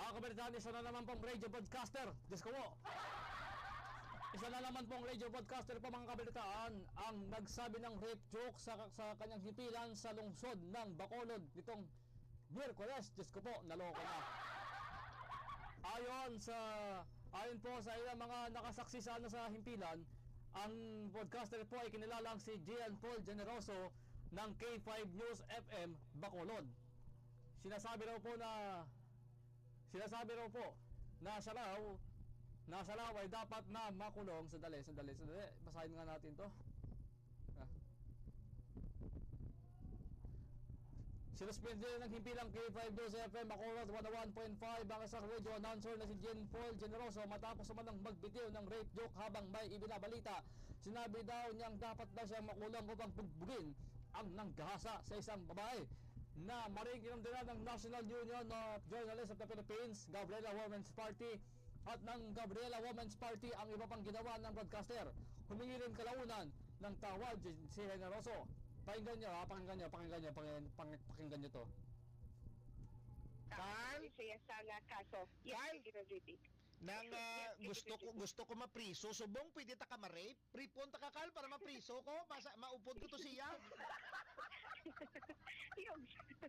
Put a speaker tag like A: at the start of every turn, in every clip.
A: Mga kabalitaan, isa na naman pong radio podcaster. Diyos ko po. Isa na naman pong radio podcaster po mga kabalitaan ang nagsabi ng rape joke sa kanyang hipilan sa lungsod ng Bacolod nitong Miyerkules. Diyos ko po, naloko na. Ayon po sa ilang mga nakasaksi sa himpilan, ang podcaster po ay kinilalang si Gian Paul Generoso ng K5 News FM Bacolod. Sinasabi raw po na siya raw ay dapat na makulong. Sandali, basahin nga natin to. Sinuspende ng himpilang K5 News FM Bacolod 101.5 ang isang radio announcer na si Gian Paul Generoso matapos naman magbitiw ng rape joke habang may ibinabalita. Sinabi daw niyang dapat na siyang makulong upang bugbugin ang nanggahasa sa isang babae na maring kinamdala ng National Union of Journalists of the Philippines, Gabriela Women's Party at ng Gabriela Women's Party ang iba pang ginawa ng broadcaster. Humingi rin kalaunan ng tawad si Generoso. Pakinggan nyo to.
B: Carl?
C: Siya sa kaso.
B: Carl?
C: Yes,
B: Nang gusto ko mapriso, subong pwede ta ka ma-rape? Pripunta ka, Carl, para mapriso ko? Maupod ko to siya?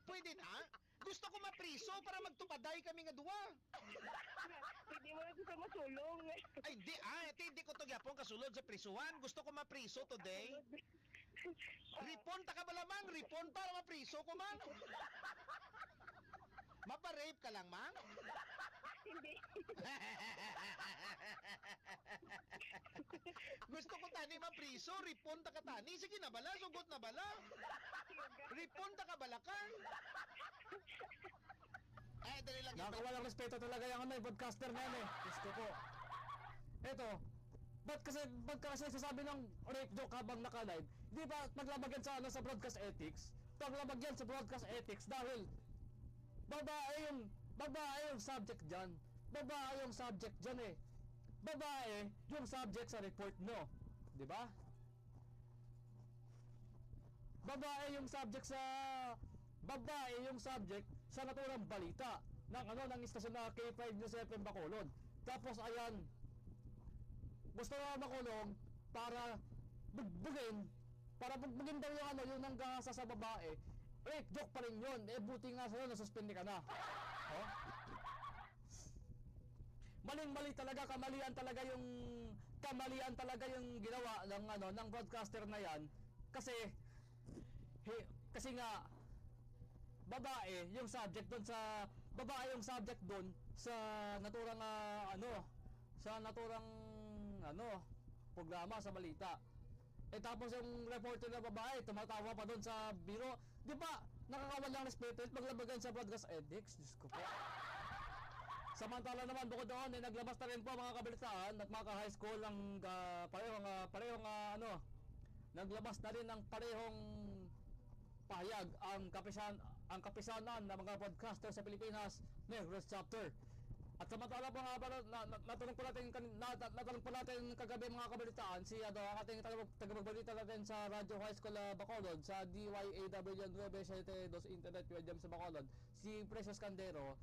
B: Pwede na? Gusto ko mapriso para magtupaday kami nga duwa.
C: Hindi mo na gusto masulong.
B: Ay, hindi ko to gyapon kasulod sa prisuhan. Gusto ko mapriso today. Ripon ta ka ba lamang? Ripon para mapriso ko, mang? Mapa-rape ka lang, mang?
C: Hindi.
B: Gusto ko tani mapriso, ripon ta ka tani. Sige na bala, sugot na bala. Ripon ta ka balakan. Ay, dali lang.
A: Nakakawalang respeto talaga yung podcaster na yan eh. Gusto ko. Eto, ba't kasi sasabi ng rape joke habang naka-live? Di ba maglabag yan sa broadcast ethics? Maglabag yan sa broadcast ethics dahil babae yung subject dyan. Babae yung subject dyan eh. Babae yung subject sa report mo. Di ba? Babae yung subject sa naturang balita ng istasyon na K5 News FM Bacolod. Tapos ayan, gusto na makulong para bugbugin daw yung nanggahasa sa babae. Rape joke pa rin yun. Eh buti nga sa'yo, nasuspende ka na. Oh? Maling-mali talaga, kamalian talaga yung ginawa ng broadcaster na yan. Kasi nga babae yung subject doon sa naturang programa sa balita. Eh tapos yung reporter na babae tumatawa pa doon sa biro. Di ba nakakawalang respeto at maglabagan sa broadcast ethics? Diyos ko po. Samantala naman bukod doon naglabas na rin po mga kabalitaan at mga ka-high school ng naglabas na rin ng parehong pahayag ang kapisanan ng mga podcaster sa Pilipinas, Negros Chapter. At samantala po nga natanong po natin kagabi mga kabalitaan si ang ating tagapagbalita natin sa Radio High School Bacolod sa DYAW 972 Internet Medium sa Bacolod, si Precious Candero.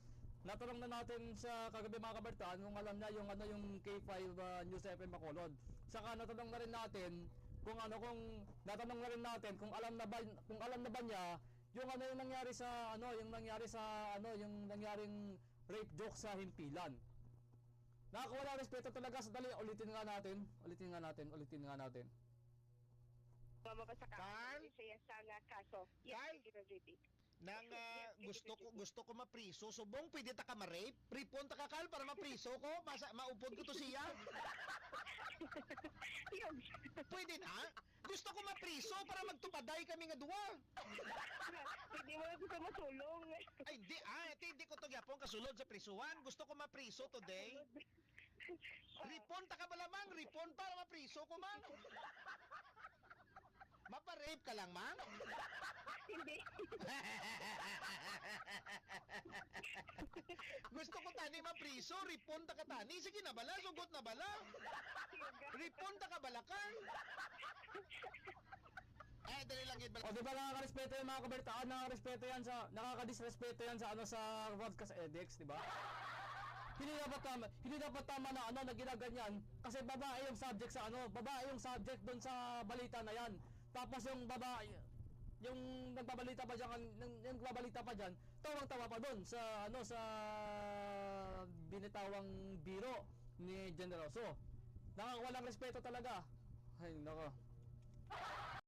A: Natanong na natin sa kagabi mga kabalitaan kung alam niya yung K5 News FM Bacolod. Saka natanong na rin natin kung alam na ba niya yung nangyaring rape joke sa himpilan. Nakakawala respeto talaga. Sadali, ulitin nga natin.
C: Carl? Siya sa kaso.
B: Carl? Nang gusto ko mapriso, subong pwede ta ka ma-rape? Ripon ta ka, Carl, para mapriso ko? Maupod ko to siya? Pwede na? Gusto ko mapriso para magtupaday kami nga duwa.
C: Hindi mo na gusto masulong.
B: Ay, hindi ko to gyapon kasulod sa prisuhan. Gusto ko mapriso today. Ripon ta ka ba lamang? Ripon para mapriso ko, mang? Mapa-rape ka lang, mang?
C: Hindi.
B: Gusto ko tani mapriso, ripon ta ka tani. Sige na bala, sugot na bala. Ripon ta ka balakan. Dali lang yun.
A: O di ba nakakarespeto yung mga kabalitaan, nakakadisrespeto yan sa broadcast ethics, di ba? hindi dapat tama na ano na ginaganyan kasi babae yung subject sa ano, babae yung subject doon sa balita na yan. Tapos yung babae, yung nagbabalita pa diyan, yung nagbabalita pa diyan, tawang-tawa pa doon sa ano sa binitawang biro ni Generoso. Walang respeto talaga. Ay nako.